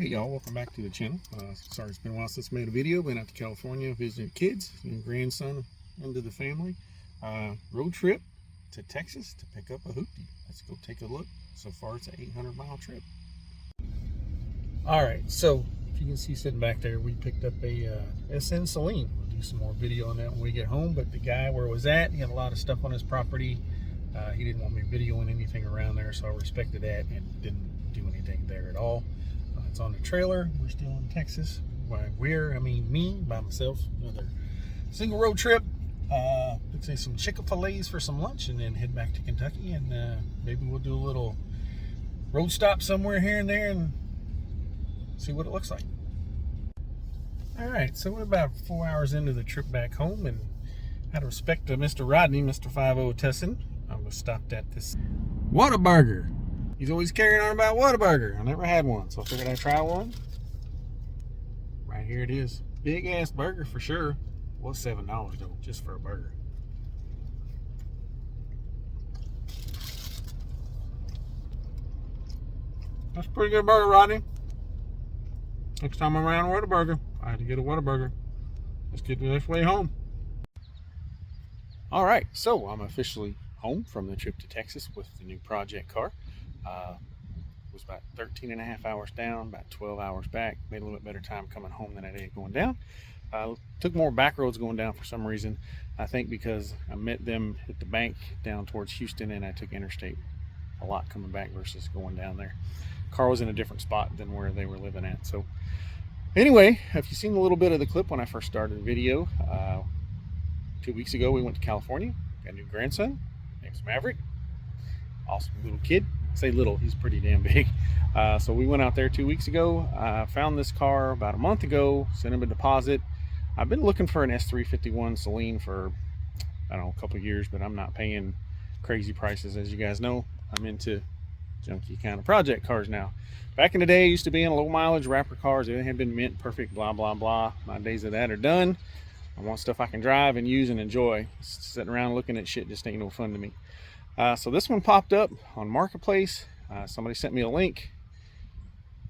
Hey y'all, welcome back to the channel. Sorry it's been a while since I made a video. Been out to California visiting kids and grandson into the family. Road trip to Texas to pick up a hoopty. Let's go take a look. So far it's an 800-mile trip. Alright, so if you can see sitting back there, we picked up a SN Saleen. We'll do some more video on that when we get home, but the guy where it was at, he had a lot of stuff on his property. He didn't want me videoing anything around there, so I respected that and didn't do anything there at all. It's on the trailer. We're still in Texas. Me by myself. Another single road trip. Let's say some Chick-fil-A's for some lunch and then head back to Kentucky, and maybe we'll do a little road stop somewhere here and there and see what it looks like. Alright, so we're about 4 hours into the trip back home, and out of respect to Mr. Rodney, Mr. 50 Tussin, I was stopped at this Whataburger. He's always carrying on about Whataburger. I never had one, so I figured I'd try one. Right here it is. Big ass burger for sure. Was $7 though, just for a burger. That's a pretty good burger, Rodney. Next time I'm around Whataburger, I had to get a Whataburger. Let's get the next way home. All right, so I'm officially home from the trip to Texas with the new project car. It was about 13 and a half hours down, about 12 hours back. Made a little bit better time coming home than I did going down. Took more back roads going down for some reason. I think because I met them at the bank down towards Houston, and I took interstate a lot coming back versus going down there. Car was in a different spot than where they were living at. So anyway, if you've seen a little bit of the clip when I first started the video, 2 weeks ago we went to California. Got a new grandson, name's Maverick. Awesome little kid. I say little, he's pretty damn big. So we went out there 2 weeks ago. Found this car about a month ago, sent him a deposit. I've been looking for an S351 Saleen for, I don't know, a couple of years, but I'm not paying crazy prices. As you guys know, I'm into junky kind of project cars now. Back in the day, I used to be in low mileage rapper cars. They had been mint, perfect, blah, blah, blah. My days of that are done. I want stuff I can drive and use and enjoy. Sitting around looking at shit just ain't no fun to me. So this one popped up on Marketplace. Somebody sent me a link,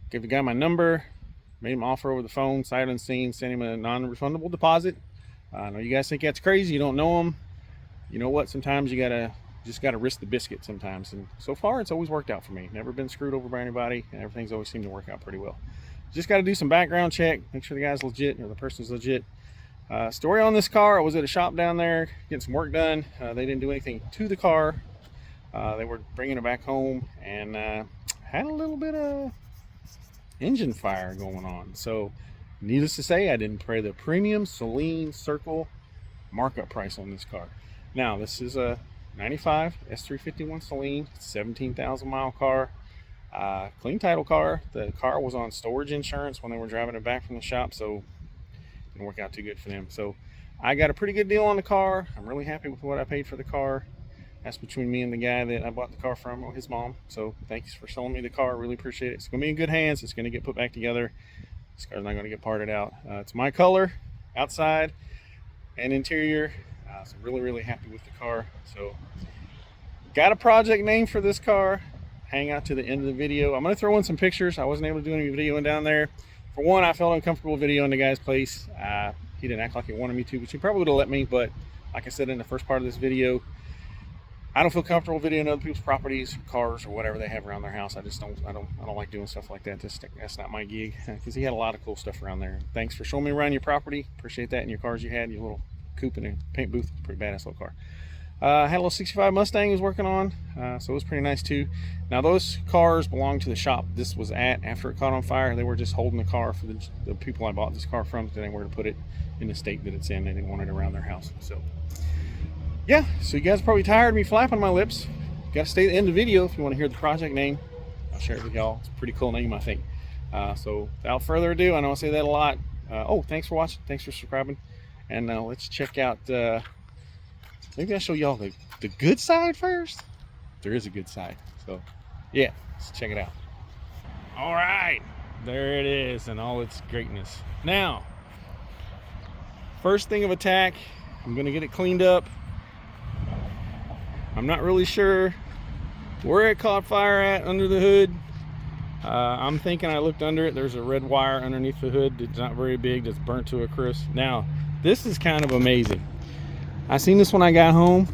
gave the guy my number, made him offer over the phone, sight unseen, sent him a non-refundable deposit. I know you guys think that's crazy. You don't know him. You know what? Sometimes you just gotta risk the biscuit sometimes. And so far, it's always worked out for me. Never been screwed over by anybody, and everything's always seemed to work out pretty well. Just got to do some background check, make sure the guy's legit or the person's legit. Story on this car: I was at a shop down there getting some work done. They didn't do anything to the car. They were bringing it back home and had a little bit of engine fire going on. So needless to say, I didn't pay the premium Saleen Circle markup price on this car. Now this is a 95 S351 Saleen, 17,000 mile car, clean title car. The car was on storage insurance when they were driving it back from the shop, so it didn't work out too good for them. So I got a pretty good deal on the car. I'm really happy with what I paid for the car. That's between me and the guy that I bought the car from, or his mom. So thanks for selling me the car. Really appreciate it. It's going to be in good hands. It's going to get put back together. This car's not going to get parted out. It's my color, outside and interior. So really, really happy with the car. So got a project name for this car. Hang out to the end of the video. I'm going to throw in some pictures. I wasn't able to do any videoing down there. For one, I felt uncomfortable videoing the guy's place. He didn't act like he wanted me to, which he probably would have let me. But like I said in the first part of this video, I don't feel comfortable videoing other people's properties, cars, or whatever they have around their house. I don't like doing stuff like that. That's not my gig, because he had a lot of cool stuff around there. Thanks for showing me around your property. Appreciate that, and your cars you had, your little coupe and a paint booth. Pretty badass little car. Had a little 65 Mustang he was working on, so it was pretty nice too. Now those cars belong to the shop this was at after it caught on fire. They were just holding the car for the people I bought this car from. They didn't know where to put it in the state that it's in. They didn't want it around their house. So yeah, so you guys are probably tired of me flapping my lips. Got to stay at the end of the video if you want to hear the project name. I'll share it with y'all. It's a pretty cool name, I think. So without further ado, I know I say that a lot. Thanks for watching. Thanks for subscribing. And let's check out, maybe I'll show y'all the good side first. There is a good side. So yeah, let's check it out. All right, there it is in all its greatness. Now, first thing of attack, I'm going to get it cleaned up. I'm not really sure where it caught fire at under the hood. I'm thinking I looked under it. There's a red wire underneath the hood that's not very big, that's burnt to a crisp. Now, this is kind of amazing. I seen this when I got home.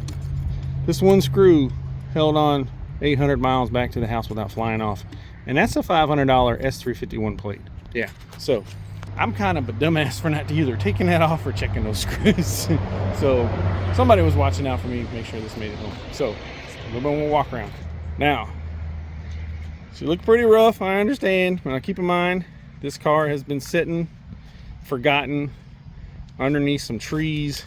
This one screw held on 800 miles back to the house without flying off. And that's a $500 S351 plate. Yeah, so I'm kind of a dumbass for not either taking that off or checking those screws. So somebody was watching out for me to make sure this made it home. So we'll walk around. Now, she looked pretty rough, I understand. But keep in mind, this car has been sitting, forgotten, underneath some trees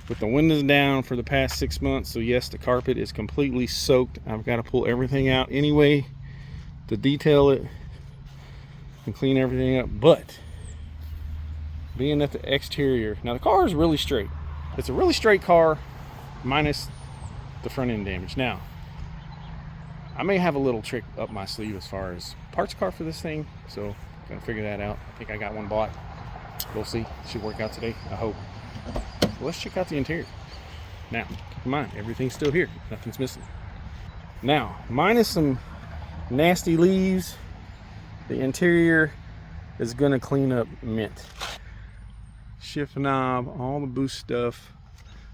with the windows down for the past 6 months. So yes, the carpet is completely soaked. I've got to pull everything out anyway to detail it and clean everything up. But being that the exterior, now the car is really straight. It's a really straight car minus the front end damage. Now, I may have a little trick up my sleeve as far as parts car for this thing, so gonna figure that out. I think I got one bought. We'll see. Should work out today, I hope. Well, let's check out the interior. Now, keep in mind, everything's still here. Nothing's missing. Now, minus some nasty leaves, the interior is gonna clean up mint. Shift knob, all the boost stuff.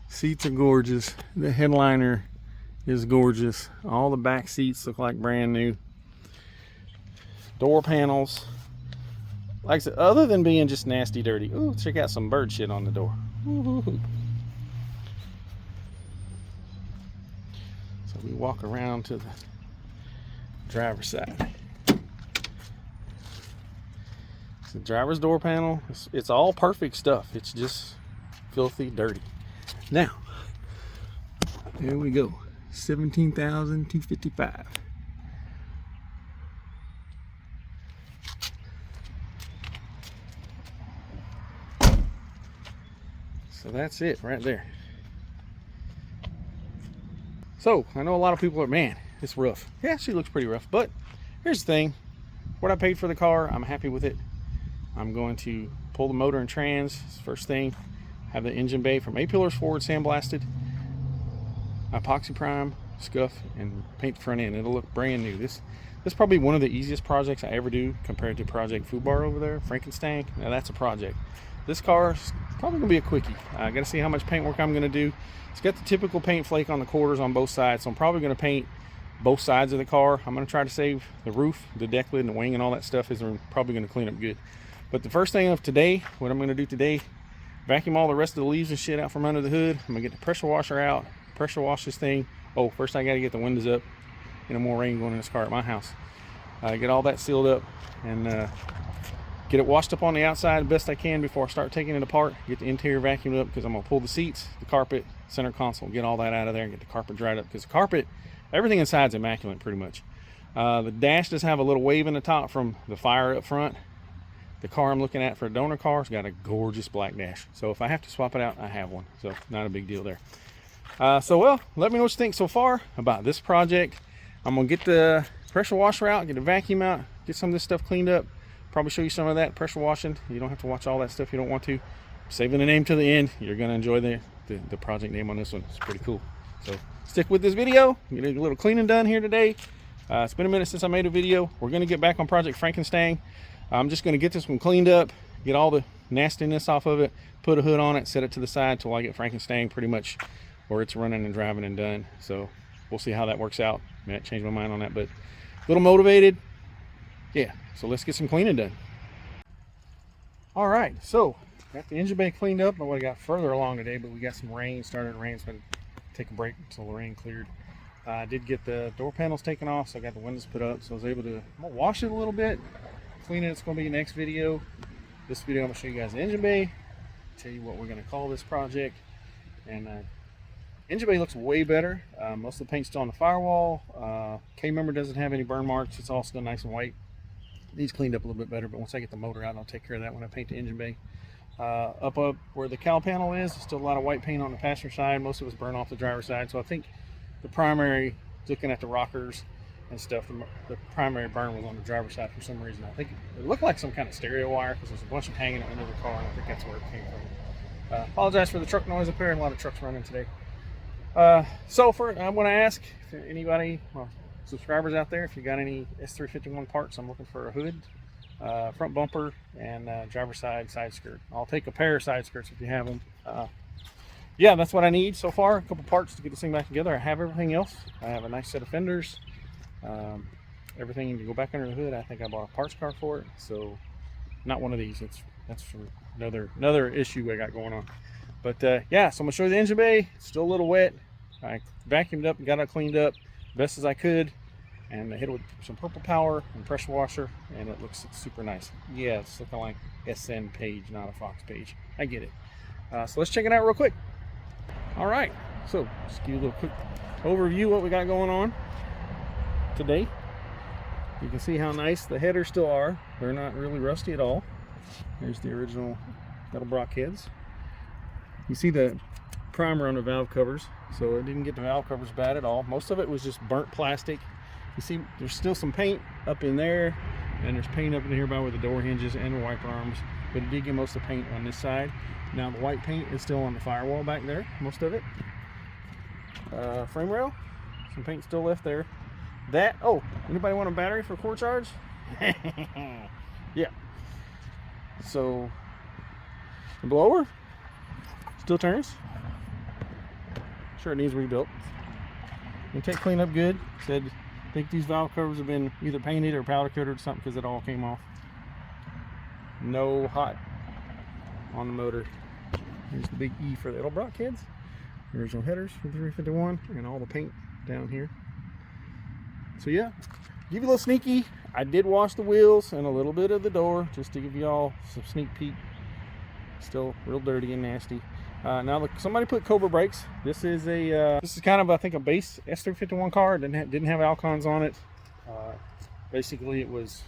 Seats are gorgeous. The headliner is gorgeous. All the back seats look like brand new. Door panels, like I said, other than being just nasty dirty. Ooh, check out some bird shit on the door. Ooh. So we walk around to the driver's side. It's the driver's door panel. It's all perfect stuff. It's just filthy dirty. Now, here we go. 17,255. So that's it right there. So I know a lot of people are, man, it's rough. Yeah, she looks pretty rough, but here's the thing. What I paid for the car, I'm happy with it. I'm going to pull the motor and trans first thing, have the engine bay from A-pillars forward sandblasted, epoxy prime, scuff, and paint the front end. It'll look brand new. This is probably one of the easiest projects I ever do compared to Project Fubar over there, Frankenstein. Now that's a project. This car is probably gonna be a quickie. I gotta see how much paint work I'm gonna do. It's got the typical paint flake on the quarters on both sides, so I'm probably gonna paint both sides of the car. I'm gonna try to save the roof, the deck lid, and the wing, and all that stuff is probably gonna clean up good. But the first thing of today, what I'm gonna do today, vacuum all the rest of the leaves and shit out from under the hood. I'm gonna get the pressure washer out, pressure wash this thing. Oh, first I gotta get the windows up. No more rain going in this car at my house. Get all that sealed up and get it washed up on the outside the best I can before I start taking it apart. Get the interior vacuumed up because I'm gonna pull the seats, the carpet, center console, get all that out of there and get the carpet dried up because the carpet, everything inside's immaculate pretty much. The dash does have a little wave in the top from the fire up front. The car I'm looking at for a donor car has got a gorgeous black dash. So if I have to swap it out, I have one. So not a big deal there. Well, let me know what you think so far about this project. I'm gonna get the pressure washer out, get the vacuum out, get some of this stuff cleaned up. Probably show you some of that pressure washing. You don't have to watch all that stuff you don't want to. Saving the name to the end. You're gonna enjoy the project name on this one. It's pretty cool. So stick with this video. Get a little cleaning done here today. It's been a minute since I made a video. We're gonna get back on Project Frankenstein. I'm just gonna get this one cleaned up, get all the nastiness off of it, put a hood on it, set it to the side till I get Frankenstein pretty much where it's running and driving and done. So we'll see how that works out. I might change my mind on that, but a little motivated. Yeah, so let's get some cleaning done. All right, so got the engine bay cleaned up. I would have got further along today, but we got some rain, started to rain, so I'm gonna take a break until the rain cleared. I did get the door panels taken off, so I got the windows put up, so I was able to wash it a little bit, clean it. It's gonna be the next video. This video, I'm gonna show you guys the engine bay, tell you what we're gonna call this project, and engine bay looks way better. Most of the paint's still on the firewall. K-member doesn't have any burn marks. It's all still nice and white. These cleaned up a little bit better, but once I get the motor out, I'll take care of that when I paint the engine bay. Up where the cowl panel is, there's still a lot of white paint on the passenger side. Most of it's burned off the driver's side. So I think the primary, looking at the rockers and stuff, the primary burn was on the driver's side for some reason. I think it looked like some kind of stereo wire because there's a bunch of hanging under the car, and I think that's where it came from. Apologize for the truck noise up here, and a lot of trucks running today. So I'm going to ask if anybody, well, subscribers out there, if you got any S351 parts, I'm looking for a hood, front bumper, and driver's side skirt. I'll take a pair of side skirts if you have them. Yeah, that's what I need so far. A couple parts to get this thing back together. I have everything else. I have a nice set of fenders. Everything to go back under the hood. I think I bought a parts car for it. So not one of these. That's from another issue I got going on. But yeah, so I'm gonna show you the engine bay. It's still a little wet. I vacuumed up and got it cleaned up best as I could, and I hit it with some purple power and pressure washer, and it looks super nice. Yeah, it's looking like SN page, not a Fox page. I get it. So let's check it out real quick. All right, so just give you a little quick overview of what we got going on today. You can see how nice the headers still are. They're not really rusty at all. Here's the original Metalbrock heads. You see the primer on the valve covers, so it didn't get the valve covers bad at all. Most of it was just burnt plastic. You see there's still some paint up in there, and there's paint up in here by where the door hinges and the wiper arms, but it did get most of the paint on this side. Now the white paint is still on the firewall back there, most of it. Frame rail, some paint still left there. That, oh, anybody want a battery for core charge? Yeah. So the blower still turns. Sure, it needs rebuilt. You take clean up good. Said I think these valve covers have been either painted or powder coated or something because it all came off. No hot on the motor. Here's the big E for the Edelbrock heads. The original headers for the 351 and all the paint down here. So yeah, give you a little sneaky. I did wash the wheels and a little bit of the door just to give you all some sneak peek. Still real dirty and nasty. Now look, somebody put Cobra brakes. This is kind of, I think, a base S351 car. It didn't have Alcons on it. Basically it was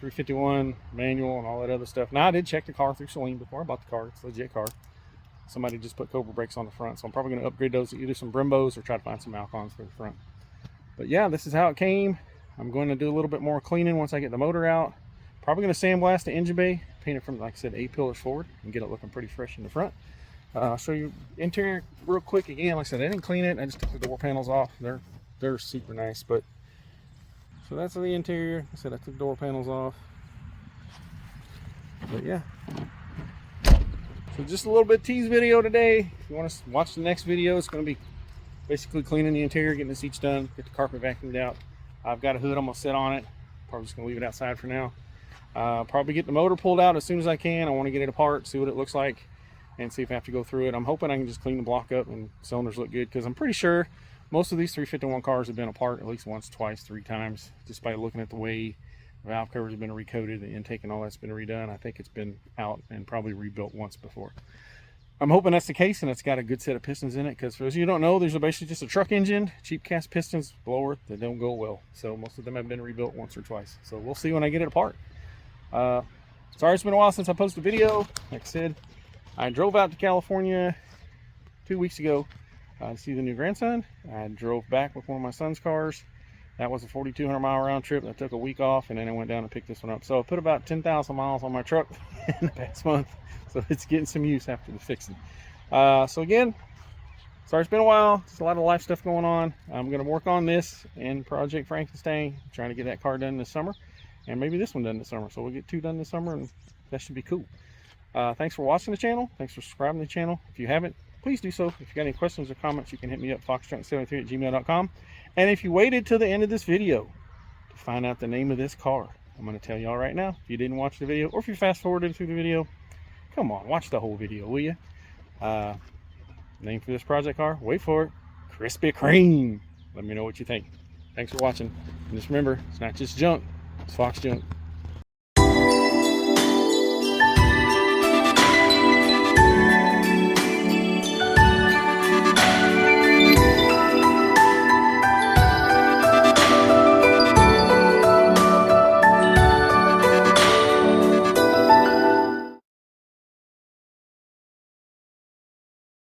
351 manual and all that other stuff. Now I did check the car through Saleen before I bought the car. It's a legit car. Somebody just put Cobra brakes on the front, so I'm probably going to upgrade those to either some Brembos or try to find some Alcons for the front. But yeah, this is how it came. I'm going to do a little bit more cleaning once I get the motor out. Probably going to sandblast the engine bay, paint it from, like I said, 8 pillars forward, and get it looking pretty fresh in the front. I'll show you interior real quick again. Like I said, I didn't clean it. I just took the door panels off. They're super nice. But so that's the interior. Like I said, I took door panels off. But yeah. So just a little bit tease video today. If you want to watch the next video, it's going to be basically cleaning the interior, getting the seats done, get the carpet vacuumed out. I've got a hood I'm going to set on it. Probably just going to leave it outside for now. Probably get the motor pulled out as soon as I can. I want to get it apart, see what it looks like, and see if I have to go through it. I'm hoping I can just clean the block up and cylinders look good, because I'm pretty sure most of these 351 cars have been apart at least once, twice, 3 times, just by looking at the way the valve covers have been recoated, the intake and all that's been redone. I think it's been out and probably rebuilt once before. I'm hoping that's the case, and it's got a good set of pistons in it, because for those of you who don't know, these are basically just a truck engine, cheap cast pistons, blower, that don't go well. So most of them have been rebuilt once or twice. So we'll see when I get it apart. Sorry it's been a while since I posted a video. Like I said, I drove out to California 2 weeks ago to see the new grandson. I drove back with one of my son's cars. That was a 4,200 mile round trip. I took a week off, and then I went down and picked this one up. So I put about 10,000 miles on my truck in the past month. So it's getting some use after the fixing. So again, sorry it's been a while. There's a lot of life stuff going on. I'm going to work on this and Project Frankenstein, trying to get that car done this summer, and maybe this one done this summer. So we'll get 2 done this summer, and that should be cool. Thanks for watching the channel. Thanks for subscribing to the channel. If you haven't, please do so. If you got any questions or comments, you can hit me up, foxtrunk73@gmail.com. And if you waited till the end of this video to find out the name of this car, I'm going to tell y'all right now. If you didn't watch the video, or if you fast forwarded through the video, come on, watch the whole video, will you? Name for this project car, wait for it, Krispy Kreme. Let me know what you think. Thanks for watching. And just remember, it's not just junk, it's Fox junk.